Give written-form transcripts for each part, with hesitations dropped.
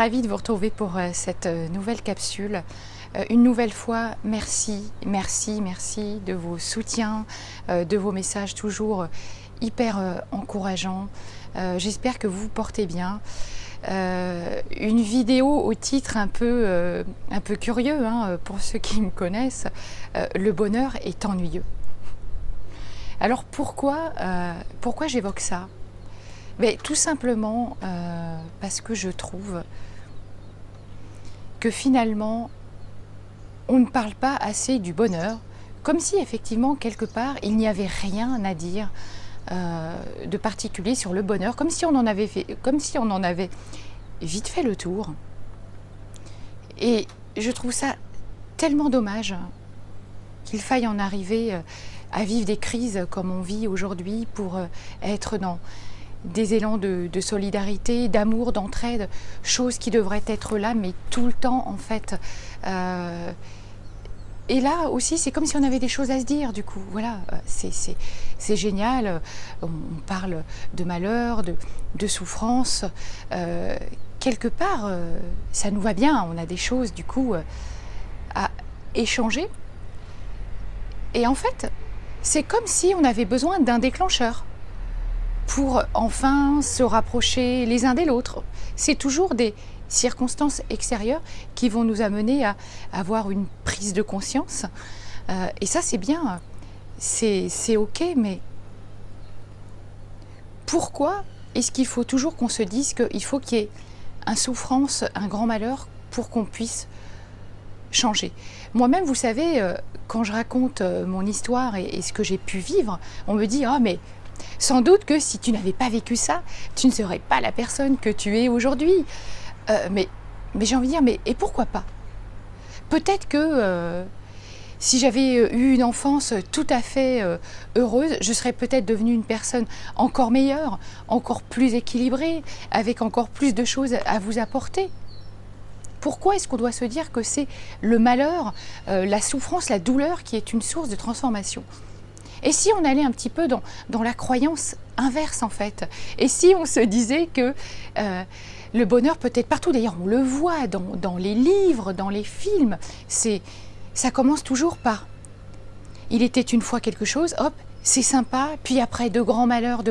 ravie de vous retrouver pour cette nouvelle capsule. Une nouvelle fois, merci de vos soutiens, de vos messages toujours hyper encourageants. J'espère que vous vous portez bien. Une vidéo au titre un peu curieux, hein, pour ceux qui me connaissent. Le bonheur est ennuyeux. Alors pourquoi j'évoque ça? Mais tout simplement parce que je trouve que finalement on ne parle pas assez du bonheur, comme si effectivement quelque part il n'y avait rien à dire de particulier sur le bonheur, comme si on en avait vite fait le tour. Et je trouve ça tellement dommage qu'il faille en arriver à vivre des crises comme on vit aujourd'hui pour être dans des élans de solidarité, d'amour, d'entraide, choses qui devraient être là, mais tout le temps en fait. Et là aussi, c'est comme si on avait des choses à se dire, du coup. Voilà, c'est génial. On parle de malheur, de souffrance. Quelque part, ça nous va bien. On a des choses, du coup, à échanger. Et en fait, c'est comme si on avait besoin d'un déclencheur pour enfin se rapprocher les uns des autres. C'est toujours des circonstances extérieures qui vont nous amener à avoir une prise de conscience. Et ça, c'est bien, c'est ok, mais pourquoi est-ce qu'il faut toujours qu'on se dise qu'il faut qu'il y ait une souffrance, un grand malheur pour qu'on puisse changer? Moi-même, vous savez, quand je raconte mon histoire et ce que j'ai pu vivre, on me dit « Ah, mais sans doute que si tu n'avais pas vécu ça, tu ne serais pas la personne que tu es aujourd'hui. » Mais j'ai envie de dire, mais et pourquoi pas? Peut-être que si j'avais eu une enfance tout à fait heureuse, je serais peut-être devenue une personne encore meilleure, encore plus équilibrée, avec encore plus de choses à vous apporter. Pourquoi est-ce qu'on doit se dire que c'est le malheur, la souffrance, la douleur qui est une source de transformation? Et si on allait un petit peu dans la croyance inverse en fait? Et si on se disait que le bonheur peut être partout, d'ailleurs on le voit dans les livres, dans les films, ça commence toujours par « il était une fois quelque chose », hop, c'est sympa, puis après de grands malheurs,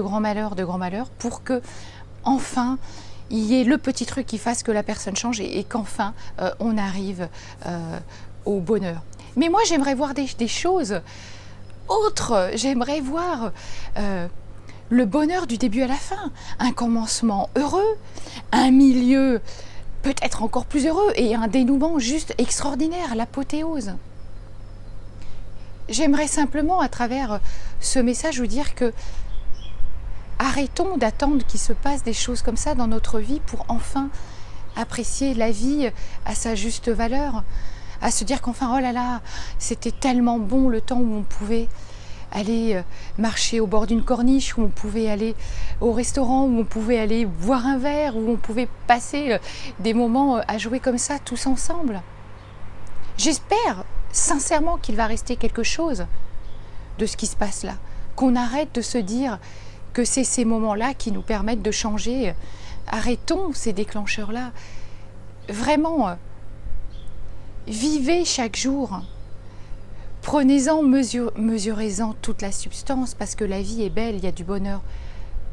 pour que enfin il y ait le petit truc qui fasse que la personne change et qu'enfin on arrive au bonheur. Mais moi j'aimerais voir des choses autres, j'aimerais voir le bonheur du début à la fin, un commencement heureux, un milieu peut-être encore plus heureux et un dénouement juste extraordinaire, l'apothéose. J'aimerais simplement à travers ce message vous dire que arrêtons d'attendre qu'il se passe des choses comme ça dans notre vie pour enfin apprécier la vie à sa juste valeur, à se dire qu'enfin, oh là là, c'était tellement bon le temps où on pouvait aller marcher au bord d'une corniche, où on pouvait aller au restaurant, où on pouvait aller boire un verre, où on pouvait passer des moments à jouer comme ça tous ensemble. J'espère sincèrement qu'il va rester quelque chose de ce qui se passe là, qu'on arrête de se dire que c'est ces moments-là qui nous permettent de changer. Arrêtons ces déclencheurs-là. Vraiment, vivez chaque jour. Prenez-en, mesurez-en toute la substance, parce que la vie est belle, il y a du bonheur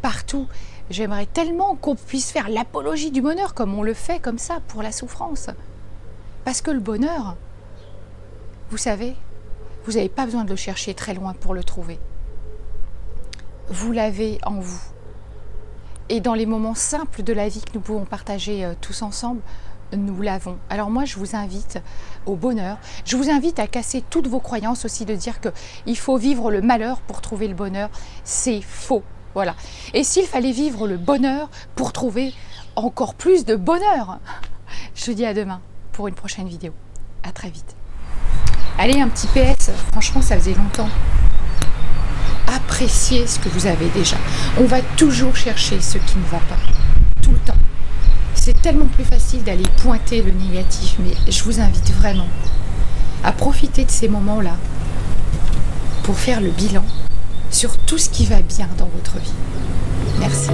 partout. J'aimerais tellement qu'on puisse faire l'apologie du bonheur comme on le fait comme ça pour la souffrance. Parce que le bonheur, vous savez, vous n'avez pas besoin de le chercher très loin pour le trouver. Vous l'avez en vous. Et dans les moments simples de la vie que nous pouvons partager tous ensemble, nous l'avons. Alors moi, je vous invite au bonheur. Je vous invite à casser toutes vos croyances aussi de dire qu'il faut vivre le malheur pour trouver le bonheur. C'est faux. Voilà. Et s'il fallait vivre le bonheur pour trouver encore plus de bonheur, je vous dis à demain pour une prochaine vidéo. À très vite. Allez, un petit PS. Franchement, ça faisait longtemps. Appréciez ce que vous avez déjà. On va toujours chercher ce qui ne va pas. Tout le temps. C'est tellement plus facile d'aller pointer le négatif, mais je vous invite vraiment à profiter de ces moments-là pour faire le bilan sur tout ce qui va bien dans votre vie. Merci.